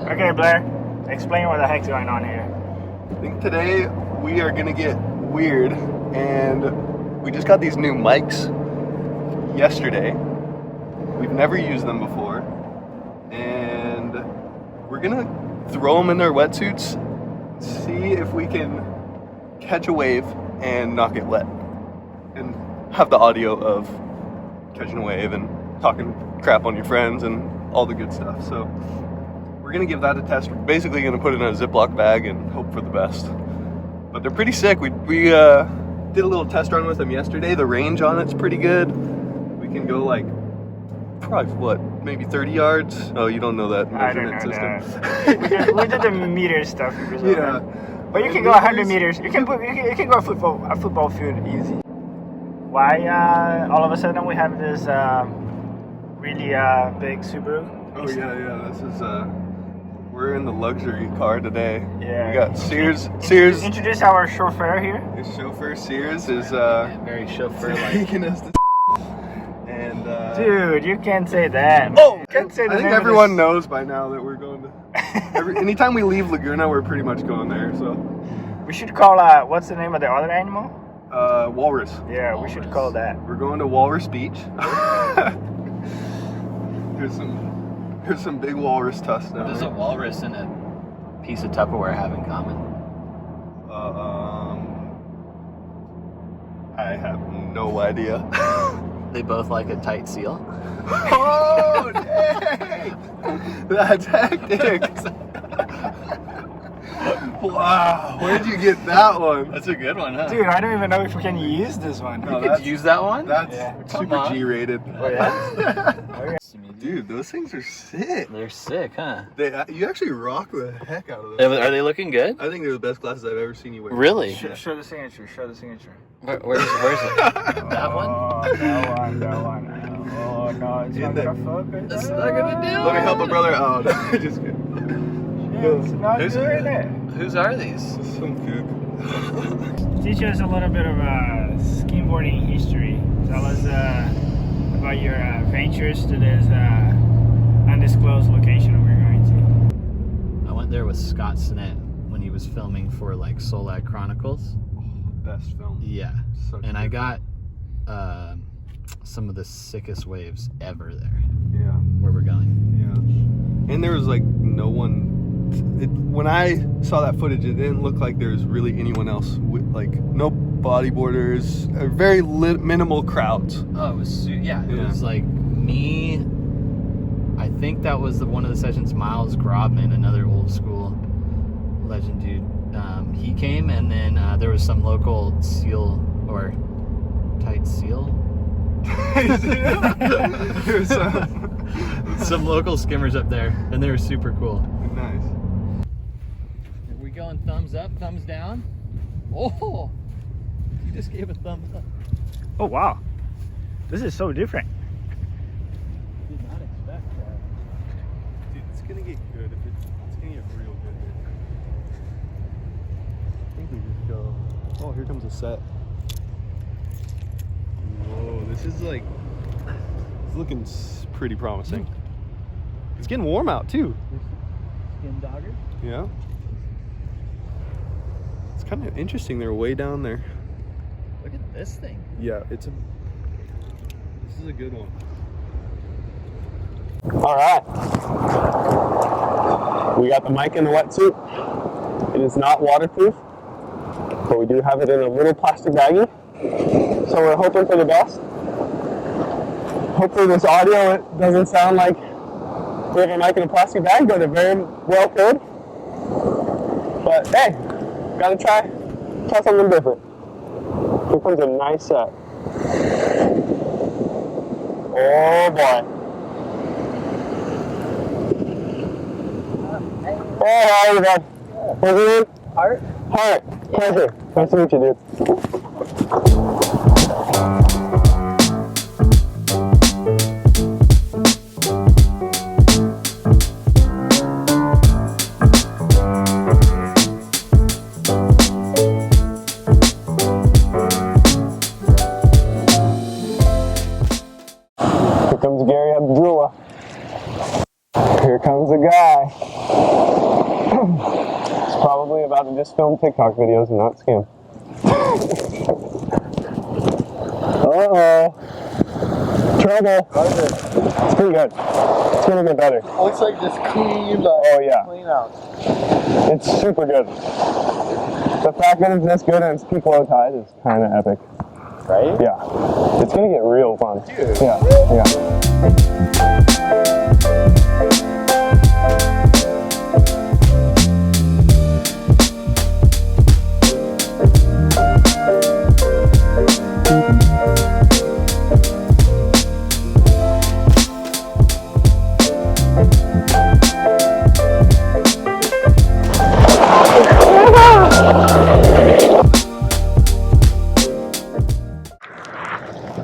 Okay, Blair, explain what the heck's going on here. I think today we are gonna get weird, and we just got these new mics yesterday. We've never used them before, and we're gonna throw them in their wetsuits, see if we can catch a wave and not get wet, and have the audio of catching a wave and talking crap on your friends and all the good stuff. So we're gonna give that a test. We're basically gonna put it in a Ziploc bag and hope for the best. But they're pretty sick. We did a little test run with them yesterday. The range on it's pretty good. We can go like probably what, maybe 30 yards. Oh, you don't know that measurement system. we did the meter stuff. Yeah. But you can go 100 meters. You can go a football field easy. Why all of a sudden we have this really big Subaru? Oh yeah. This is we're in the luxury car today. Yeah. We got Sears. Introduce our chauffeur here. The chauffeur Sears is very chauffeur-like. taking us to and dude, you can't say that. Oh, you can't say I think everyone knows by now that we're going to. Anytime we leave Laguna, we're pretty much going there. So we should call what's the name of the other animal? Walrus. Yeah, Walrus. we should call that. We're going to Walrus Beach. There's some big walrus tusks down What does there. a walrus and a piece of Tupperware have in common? I have no idea. They both like a tight seal. Oh, dang! That's hectic. Wow, where'd you get that one? That's a good one, huh? Dude, I don't even know if we can use this one. No, You could use that one? That's Yeah. super Come on. G-rated. Oh yeah. Okay. Dude, those things are sick. They're sick, huh? You actually rock the heck out of them. Are they looking good? I think they're the best glasses I've ever seen you wear. Really? Show the signature. Show the signature. Where's it? That one? Oh, that one. Oh no, it's not gonna focus. It's not gonna do Let me help a it. brother out. Just kidding. It's not Who's- doing it. Whose are these? Some kook. Teach us a little bit of skimboarding history. Tell us about your ventures to this undisclosed location we're going I went there with Scott Sinnett when he was filming for like Solad Chronicles. Best film. Yeah. Such And a I good got some of the sickest waves ever there film. Yeah. where we're going. Yeah. And there was like no one. When I saw that footage, it didn't look like there was really anyone else. Like no bodyboarders, very minimal crowds. Oh, it was it Yeah. was like me. I think that was one of the sessions. Miles Grobman, another old school legend dude. He came, and then there was some local seal or tight seal. There's Some local skimmers up there, and they were super cool. nice. Are we going thumbs up, thumbs down? Oh, you just gave a thumbs up. Oh wow, this is so different. Did not expect that. Dude, it's gonna get good. It's gonna get real good. I think we just go. Oh, here comes a set. Whoa, this is like. It's looking pretty promising. It's getting warm out too. Skin dogger. Yeah. It's kind of interesting. They're way down there. Look at this thing. Yeah, this is a good one. All right. We got the mic in the wetsuit. It is not waterproof, but we do have it in a little plastic baggie. So we're hoping for the best. Hopefully this audio doesn't sound like we have a mic in a plastic bag, but it very well could. But hey, gotta try something different. Here comes a nice set. Oh boy. Hey, how are you, bud? What's your name? Hart. Hart. Pleasure. Nice to meet you, dude. Here comes the guy. It's probably about to just film TikTok videos and not skim. Uh-oh. Trouble. It's pretty good. It's gonna get better. Looks like just clean. Oh yeah. Clean out. It's super good. The fact that it's this good and it's peak low tide is kind of epic. Right? Yeah. It's gonna get real fun. Dude. Yeah. Yeah.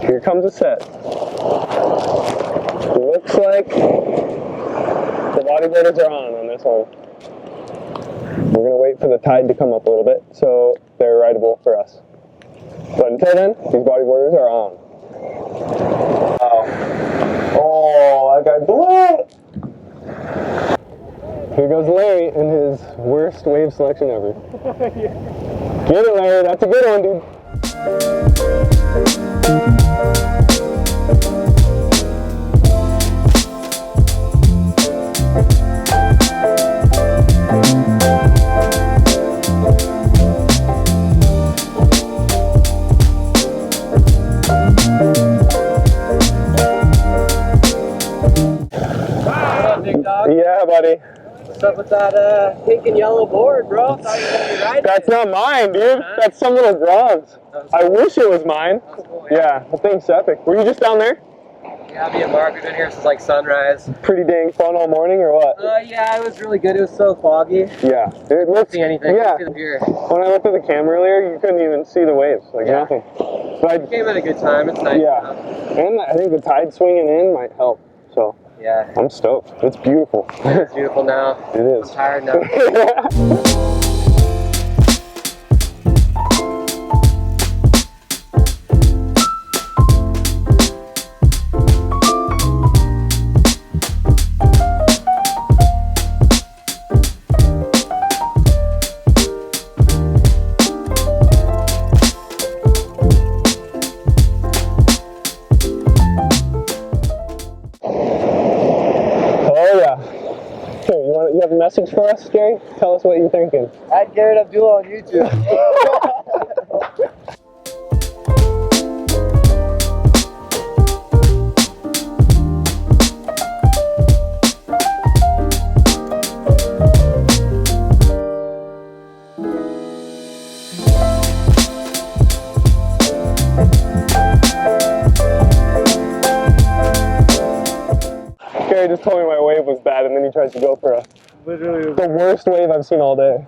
Here comes a set. Looks like the bodyboarders are on this one. We're going to wait for the tide to come up a little bit so they're rideable for us. But until then, these bodyboarders are on. Oh, that guy blew it! Here goes Larry in his worst wave selection ever. Get it, Larry. That's a good one, dude. Yeah, buddy. What's up with that pink and yellow board, bro? Thought you were gonna be riding. That's not mine, dude. Huh? That's some little bronze. I wish it was mine. Cool, Yeah, the thing's epic. Were you just down there? Yeah, me and Mark have been here since like sunrise. Pretty dang fun all morning, or what? Yeah, it was really good. It was so foggy. Yeah. It Couldn't looks, see anything. Yeah. Couldn't see the pier. When I looked at the camera earlier, you couldn't even see the waves. Like Yeah. nothing. But Came at a good time. It's nice. yeah. And I think the tide swinging in might help. So Yeah. I'm stoked. It's beautiful. It's beautiful now. It is. I'm tired now. Oh yeah. Here, you have a message for us, Gary? Tell us what you're thinking. Add Garrett Abdul on YouTube. Gary just told me my wave was bad, and then he tries to go for Literally. the worst wave I've seen all day.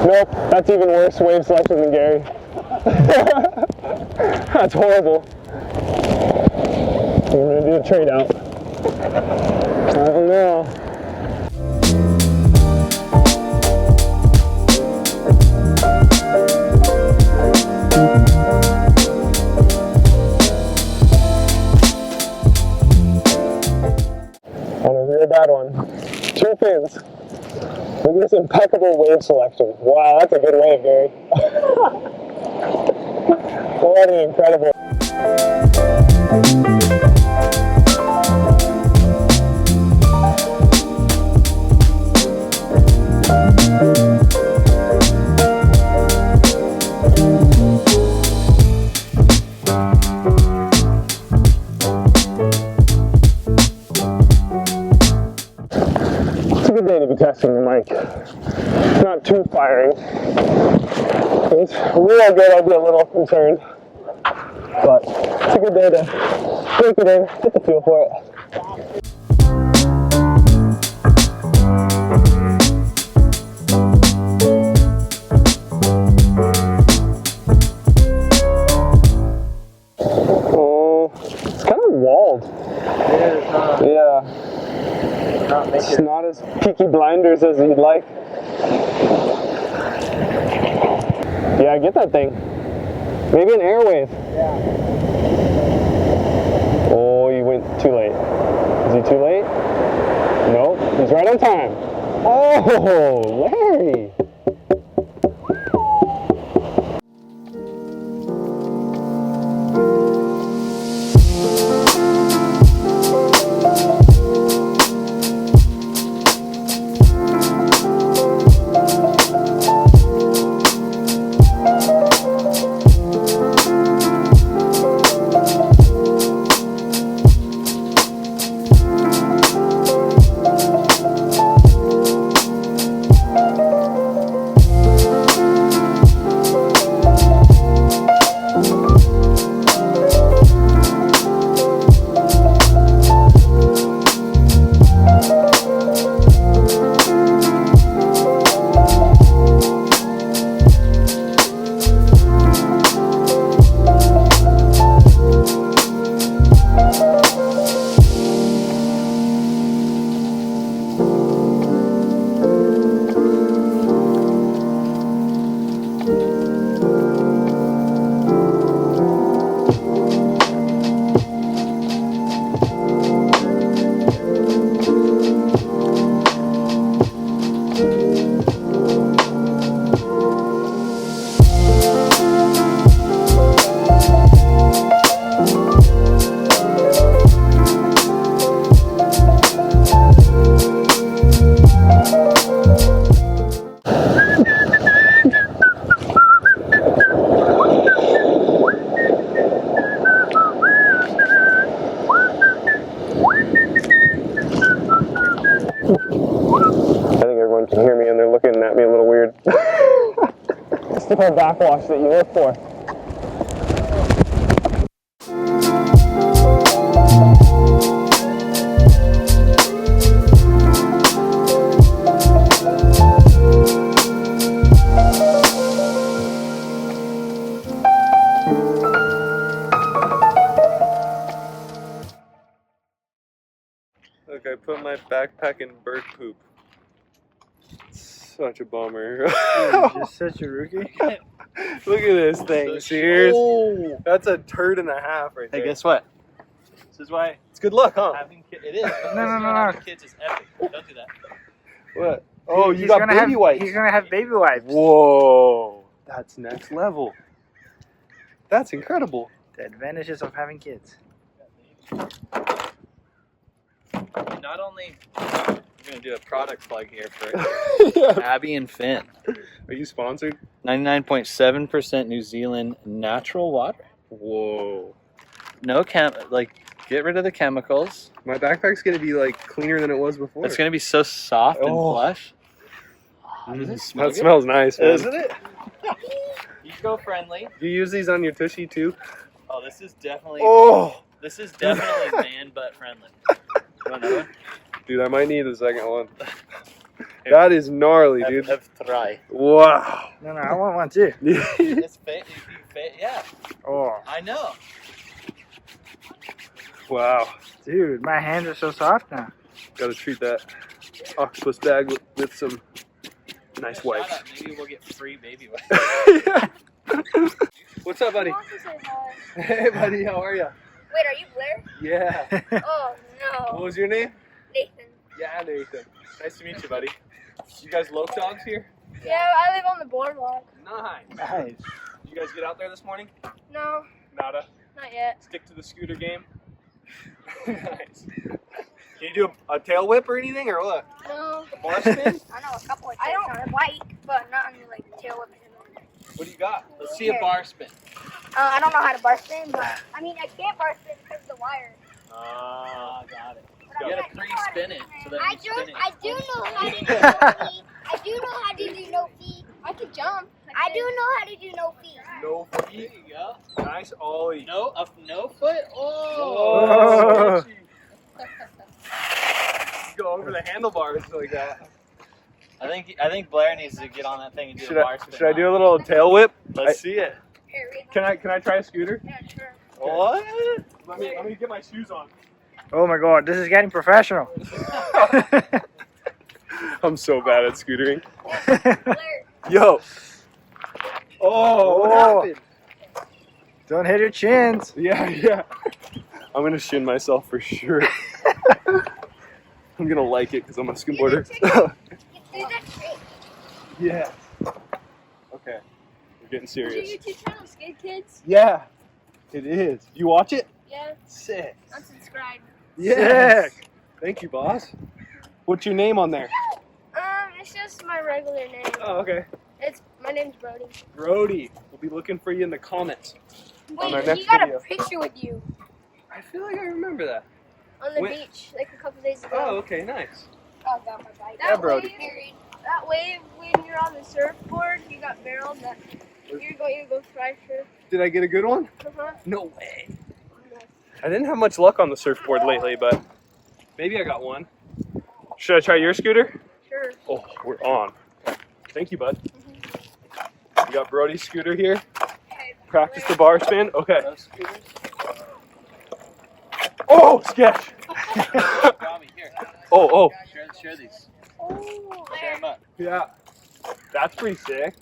Nope, that's even worse wave selection than Gary. That's horrible. We're gonna do a trade out. I don't know. On a real bad one. 2 fins. Look at this impeccable wave selection. Wow, that's a good wave, Gary. What an incredible. It's a good day to be testing the mic. It's not too firing. If it's real good, I'll be a little concerned. But it's a good day to break it in, get the feel for it. Oh, it's kind of walled. It is, Yeah. not It's making not as peaky blinders as you'd like. Yeah, get that thing. Maybe an airwave. Yeah. Oh, you went too late. Is he too late? He's right on time. Oh, Larry. Can hear me and they're looking at me a little weird. It's the kind of backwash that you look for. Look, I put my backpack in bird poop. Such a bummer. You're just such a rookie. Look at this thing, Sears. Oh. That's a turd and a half right there. Hey, guess what? This is why It's good luck, huh? having kids. It is. No. Having kids is epic. Don't do that. What? Oh, you He's got gonna baby have, wipes. He's gonna have baby wipes. Whoa, that's next level. That's incredible. The advantages of having kids. Not only we're gonna do a product plug here for Yeah. Abby and Finn. Are you sponsored? 99.7% New Zealand natural water. Whoa. No get rid of the chemicals. My backpack's gonna be like cleaner than it was before. It's gonna be so soft and Oh. plush. Does it smell That good? smells nice, man. Isn't it? Eco-friendly. Do you use these on your tushy too? Oh, this is definitely man butt friendly. You want another one? Dude, I might need the second one. That is gnarly, dude. Have try. Wow. No, I want one too. It's yeah. Oh, I know. Wow. dude, my hands are so soft now. Gotta treat that octopus bag with some nice Shout wipes. out. Maybe we'll get free baby wipes. Yeah. What's up, buddy? Hey, buddy, how are you? Wait, are you Blair? Yeah. Oh What no, was your name? Nathan. Yeah, Nathan. Nice to meet you, buddy. You guys loc dogs here? Yeah, I live on the boardwalk. Nice. Nice. You guys get out there this morning? No, Nada. not yet. Stick to the scooter game. Nice. Can you do a tail whip or anything, or what? No. A bar spin? I know a couple of tricks on a bike, but not on like tail whip. What do you got? Let's see a bar spin. I don't know how to bar spin, but I mean I can't bar spin because of the wire. Got it. But You I gotta pre-spin it so that I you spin it. do know how to do no feet. I do know how to do no feet. I can jump. I do know how to do no feet. No There feet. you go. Nice ollie. No foot. Oh. Oh. Go over the handlebars like that. I think Blair needs to get on that thing and do Should a bar spin. I do a little tail whip? Let's see it. Here, read Can I try a scooter? Yeah, sure. What? Let me get my shoes on. Oh my god, this is getting professional. I'm so bad at scootering. Blair. Yo. Oh, what Oh. happened? Don't hit your chins. Yeah. I'm gonna shin myself for sure. I'm gonna like it because I'm a skimboarder. Do that trick. Yeah. Okay. We're getting Is your serious. YouTube channel Skid Kids? Yeah, it is. You watch it? Yeah. Sick. Unsubscribe. Sick. Thank you, boss. What's your name on there? It's just my regular name. Oh, okay. My name's Brody. Brody. We'll be looking for you in the comments. On our Wait, next he got video. a picture with you I feel like I remember that. on the When- beach like a couple days ago. Oh, okay, nice. Oh, God, my bike. Yeah, Brody. That wave when you're on the surfboard, you got barreled. That you're going to go fly surf. Did I get a good one? Uh-huh. No way. I didn't have much luck on the surfboard lately, but maybe I got one. Should I try your scooter? Sure. Oh, we're on. Thank you, bud. We got Brody's scooter here. Practice the bar spin. Okay. Oh, sketch. Oh. Share these. Oh, Share them up. Yeah. That's pretty sick.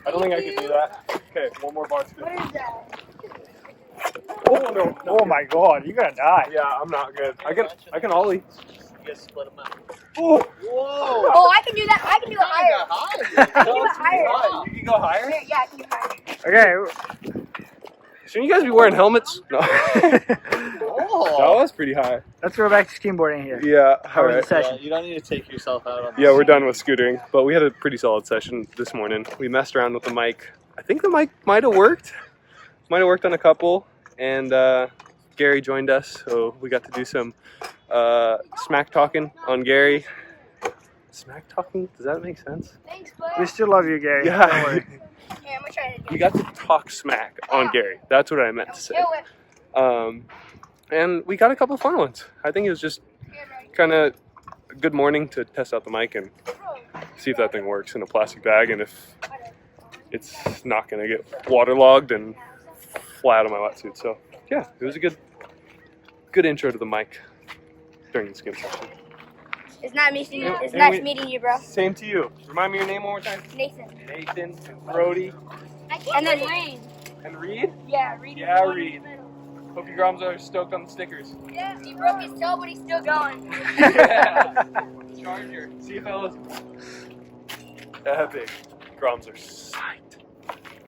I don't think I could do that. Okay, one more bar spin. what is that? Oh no. Oh my god, you're gonna die. Yeah, I'm not good. I can ollie. You guys split them up. Oh. Whoa! Oh, I can do that. I can do it higher. High. do it higher. You can go higher? Yeah, I can do it higher. Okay, Shouldn't you guys be wearing helmets? No. That Oh. was pretty high. let's go back to skimboarding here. Yeah, How was the alright. session? You don't need to take yourself out on this. Yeah, we're done with scootering, but we had a pretty solid session this morning. We messed around with the mic. I think the mic might have worked. Might have worked on a couple, and Gary joined us, so we got to do some smack talking on Gary. Smack talking? Does that make sense? Thanks, Blair. We still love you, Gary. Don't Yeah. worry. Here, I'm gonna try it again. We got to talk smack on Gary. That's what I meant to say. Do it. And we got a couple of fun ones. I think it was just kind of a good morning to test out the mic and see if that thing works in a plastic bag and if it's not going to get waterlogged and flat on my wetsuit. So yeah, it was a good intro to the mic during the skim session. It's not meeting you. It's And nice we- meeting you, bro. Same to you. Remind me your name one more time. Nathan. Nathan, and Brody, And then Reed. and Reed. Yeah, Reed. Yeah, Reed. Hope your groms are stoked on the stickers. Yeah, he broke his toe, but he's still going. Yeah. Charger. See you fellas. Epic. Groms are psyched.